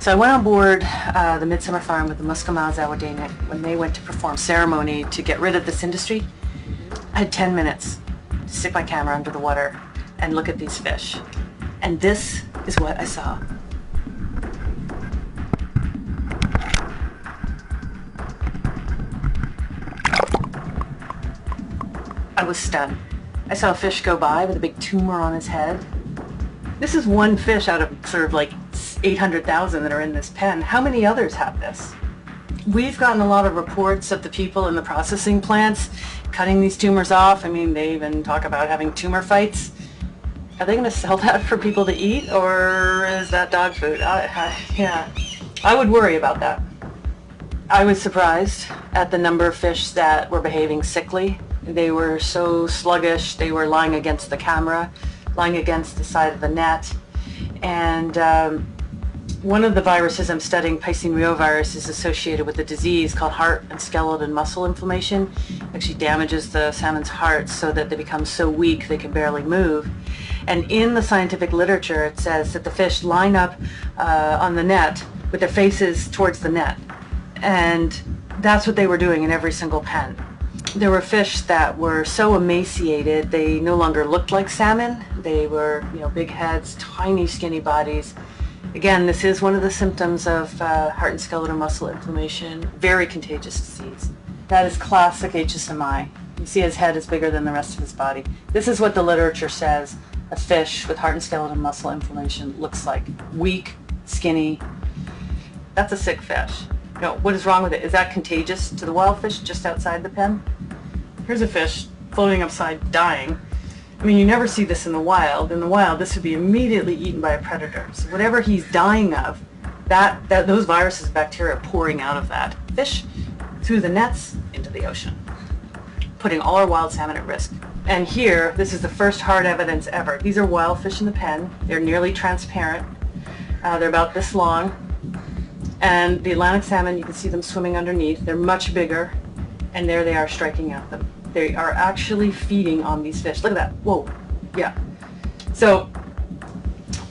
So I went on board the Midsummer Farm with the Muscomals Awadanic when they went to perform ceremony to get rid of this industry. I had 10 minutes to stick my camera under the water and look at these fish. And this is what I saw. I was stunned. I saw a fish go by with a big tumor on his head. This is one fish out of sort of like 800,000 that are in this pen. How many others have this? We've gotten a lot of reports of the people in the processing plants cutting these tumors off. I mean, they even talk about having tumor fights. Are they going to sell that for people to eat, or is that dog food? Yeah, I would worry about that. I was surprised at the number of fish that were behaving sickly. They were so sluggish. They were lying against the camera, lying against the side of the net. And one of the viruses I'm studying, Piscine virus, is associated with a disease called heart and skeletal muscle inflammation. It actually damages the salmon's heart so that they become so weak they can barely move. And in the scientific literature, it says that the fish line up on the net with their faces towards the net. And that's what they were doing in every single pen. There were fish that were so emaciated, they no longer looked like salmon. They were, big heads, tiny, skinny bodies. Again, this is one of the symptoms of heart and skeletal muscle inflammation, very contagious disease. That is classic HSMI. You see his head is bigger than the rest of his body. This is what the literature says a fish with heart and skeletal muscle inflammation looks like. Weak, skinny. That's a sick fish. What is wrong with it? Is that contagious to the wild fish just outside the pen? Here's a fish floating upside, dying. I mean, you never see this in the wild. In the wild, this would be immediately eaten by a predator. So whatever he's dying of, those viruses and bacteria are pouring out of that fish through the nets into the ocean, putting all our wild salmon at risk. And here, this is the first hard evidence ever. These are wild fish in the pen. They're nearly transparent. They're about this long. And the Atlantic salmon, you can see them swimming underneath. They're much bigger, and there they are striking at them. They are actually feeding on these fish. Look at that. Whoa. Yeah. So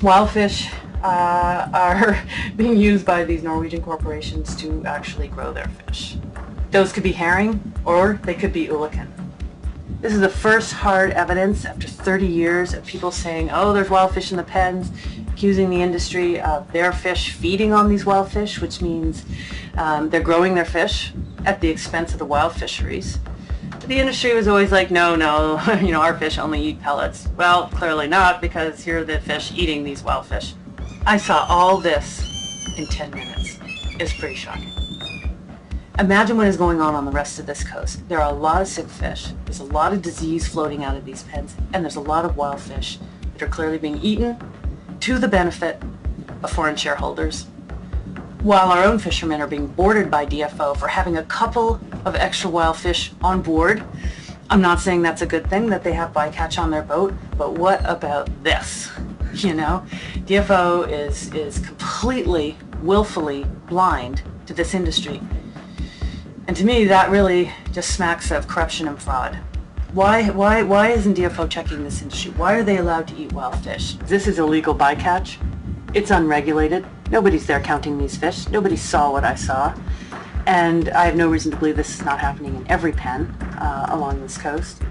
wild fish are being used by these Norwegian corporations to actually grow their fish. Those could be herring, or they could be ulican. This is the first hard evidence after 30 years of people saying, oh, there's wild fish in the pens, accusing the industry of their fish feeding on these wild fish, which means they're growing their fish at the expense of the wild fisheries. The industry was always like, no, our fish only eat pellets. Well, clearly not, because here are the fish eating these wild fish. I saw all this in 10 minutes. It's pretty shocking. Imagine what is going on the rest of this coast. There are a lot of sick fish. There's a lot of disease floating out of these pens, and there's a lot of wild fish that are clearly being eaten to the benefit of foreign shareholders, while our own fishermen are being boarded by DFO for having a couple of extra wild fish on board. I'm not saying that's a good thing that they have bycatch on their boat, but what about this? DFO is completely, willfully blind to this industry. And to me, that really just smacks of corruption and fraud. Why isn't DFO checking this industry? Why are they allowed to eat wild fish? This is illegal bycatch. It's unregulated. Nobody's there counting these fish. Nobody saw what I saw. And I have no reason to believe this is not happening in every pen along this coast.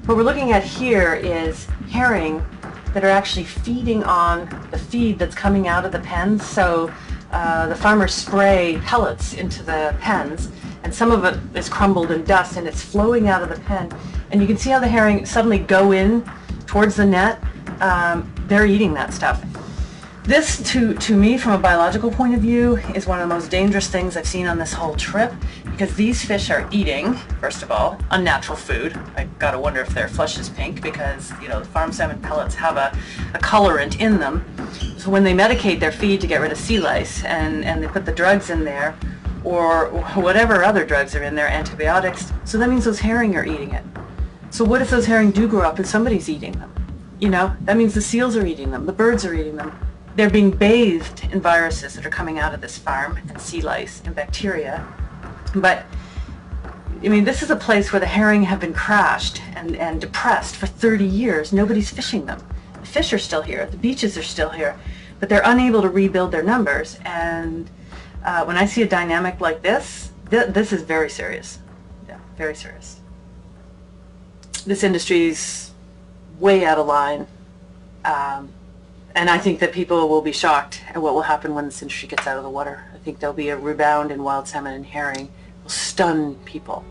What we're looking at here is herring that are actually feeding on the feed that's coming out of the pens. So the farmers spray pellets into the pens, and some of it is crumbled in dust, and it's flowing out of the pen. And you can see how the herring suddenly go in towards the net. They're eating that stuff. This, to me, from a biological point of view, is one of the most dangerous things I've seen on this whole trip, because these fish are eating, first of all, unnatural food. I gotta wonder if their flesh is pink, because the farm salmon pellets have a colorant in them. So when they medicate their feed to get rid of sea lice, and they put the drugs in there, or whatever other drugs are in there, antibiotics, so that means those herring are eating it. So what if those herring do grow up and somebody's eating them? That means the seals are eating them, the birds are eating them. They're being bathed in viruses that are coming out of this farm, and sea lice and bacteria. But, this is a place where the herring have been crashed and depressed for 30 years. Nobody's fishing them. The fish are still here, the beaches are still here, but they're unable to rebuild their numbers. And when I see a dynamic like this, this is very serious. Yeah, very serious. This industry's way out of line. And I think that people will be shocked at what will happen when this industry gets out of the water. I think there'll be a rebound in wild salmon and herring. It will stun people.